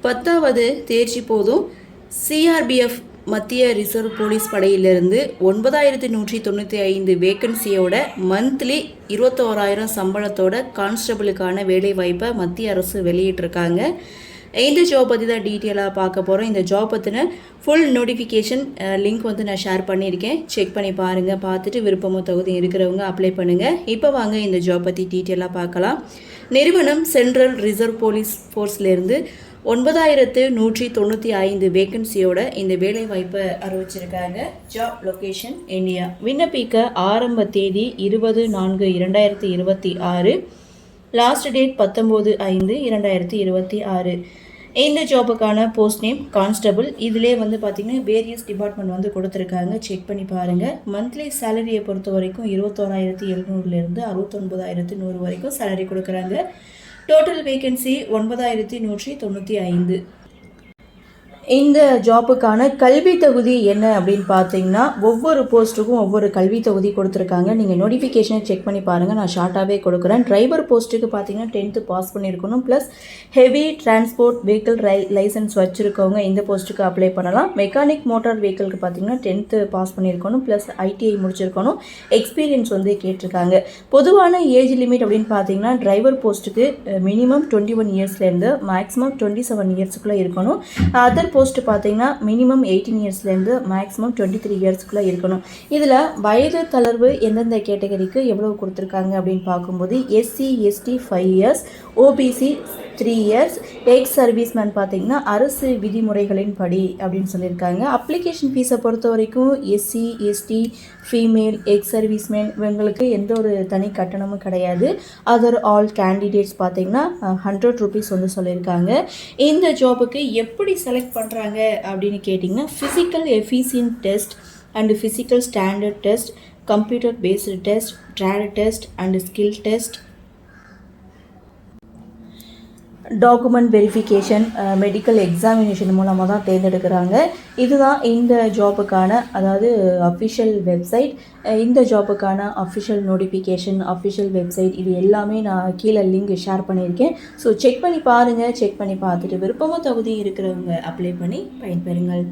10வது தேர்ச்சி போதும் சிஆர்பிஎஃப் மத்திய ரிசர்வ் போலீஸ் படையிலிருந்து 9195 வேக்கன்சியோட மந்த்லி 21000 சம்பளத்தோட கான்ஸ்டபிளுக்கான வேலைவாய்ப்பை மத்திய அரசு வெளியிட்டிருக்காங்க. இந்த ஜாப் பற்றி தான் டீட்டெயிலாக பார்க்க போகிறோம். இந்த ஜாப் பற்றின ஃபுல் நோட்டிஃபிகேஷன் லிங்க் நான் ஷேர் பண்ணியிருக்கேன். செக் பண்ணி பாருங்கள். பார்த்துட்டு விருப்பமோ தகுதி இருக்கிறவங்க அப்ளை பண்ணுங்கள். இப்போ வாங்க இந்த ஜாப் பற்றி டீட்டெயிலாக பார்க்கலாம். நிறுவனம் சென்ட்ரல் ரிசர்வ் போலீஸ் ஃபோர்ஸ்லேருந்து 9195 வேக்கன்சியோட இந்த வேலைவாய்ப்பை அறிவிச்சிருக்காங்க. Job location India. விண்ணப்பிக்க ஆரம்ப தேதி 20/4/2026. Last date 19/5/2026. இந்த ஜாபுக்கான போஸ்ட் நேம் கான்ஸ்டபிள். இதிலே பார்த்திங்கன்னா வேரியஸ் டிபார்ட்மெண்ட் கொடுத்துருக்காங்க. செக் பண்ணி பாருங்கள். மந்த்லி சேலரியை பொறுத்த வரைக்கும் 21,700 69,100 வரைக்கும் சேலரி கொடுக்குறாங்க. Total vacancy 9195. இந்த ஜாப்புக்கான கல்வி தகுதி என்ன அப்படின்னு பார்த்தீங்கன்னா ஒவ்வொரு போஸ்ட்டுக்கும் ஒவ்வொரு கல்வி தகுதி கொடுத்துருக்காங்க. நீங்கள் நோட்டிஃபிகேஷனை செக் பண்ணி பாருங்கள். நான் ஷார்ட்டாகவே கொடுக்குறேன். டிரைவர் போஸ்ட்டுக்கு பார்த்தீங்கன்னா 10th பாஸ் பண்ணியிருக்கணும். Plus heavy transport vehicle licence வச்சுருக்கவங்க இந்த போஸ்ட்டுக்கு அப்ளை பண்ணலாம். மெக்கானிக் மோட்டார் வெஹிக்கிளுக்கு பார்த்தீங்கன்னா 10th பாஸ் பண்ணியிருக்கணும். ப்ளஸ் ஐடிஐ முடிச்சிருக்கணும். எக்ஸ்பீரியன்ஸ் கேட்டிருக்காங்க. பொதுவான ஏஜ் லிமிட் அப்படின்னு பார்த்தீங்கன்னா டிரைவர் போஸ்ட்டுக்கு மினிமம் 21 இயர்ஸ்லேருந்து மேக்ஸிமம் 27 இயர்ஸுக்குள்ளே இருக்கணும். அதர் போஸ்ட் பார்த்தீங்கன்னா மினிமம் 18 இயர்ஸ்லேருந்து மேக்ஸிமம் 23 இயர்ஸ்க்குள்ளே இருக்கணும். இதில் வயது தளர்வு எந்தெந்த கேட்டகரிக்கு எவ்வளோ கொடுத்துருக்காங்க அப்படின்னு பார்க்கும்போது SC ST 5 years, OBC 3 years, ex serviceman பார்த்தீங்கன்னா அரசு விதிமுறைகளின் படி அப்படின்னு சொல்லியிருக்காங்க. அப்ளிகேஷன் ஃபீஸை பொறுத்த வரைக்கும் SC ST female ex serviceman இவங்களுக்கு எந்த ஒரு தனி கட்டணமும் கிடையாது. அதர் ஆல் கேண்டிடேட்ஸ் பார்த்தீங்கன்னா 100 rupees சொல்லியிருக்காங்க. இந்த ஜாபுக்கு எப்படி செலக்ட் பண்ணுறாங்க அப்படின்னு கேட்டிங்கன்னா physical efficient test and physical standard test, computer based test, trade test and skill test, document verification, medical examination மூலமாக தான் தேர்ந்தெடுக்கிறாங்க. இதுதான் இந்த ஜாபுக்கான அஃபிஷியல் வெப்சைட். இந்த ஜாபுக்கான அஃபிஷியல் நோட்டிஃபிகேஷன், அஃபிஷியல் வெப்சைட் இது எல்லாமே நான் கீழே லிங்க் ஷேர் பண்ணியிருக்கேன். ஸோ செக் பண்ணி பாருங்கள். செக் பண்ணி பார்த்துட்டு விருப்பமோ தகுதி இருக்கிறவங்க அப்ளை பண்ணி பயன்பெறுங்கள்.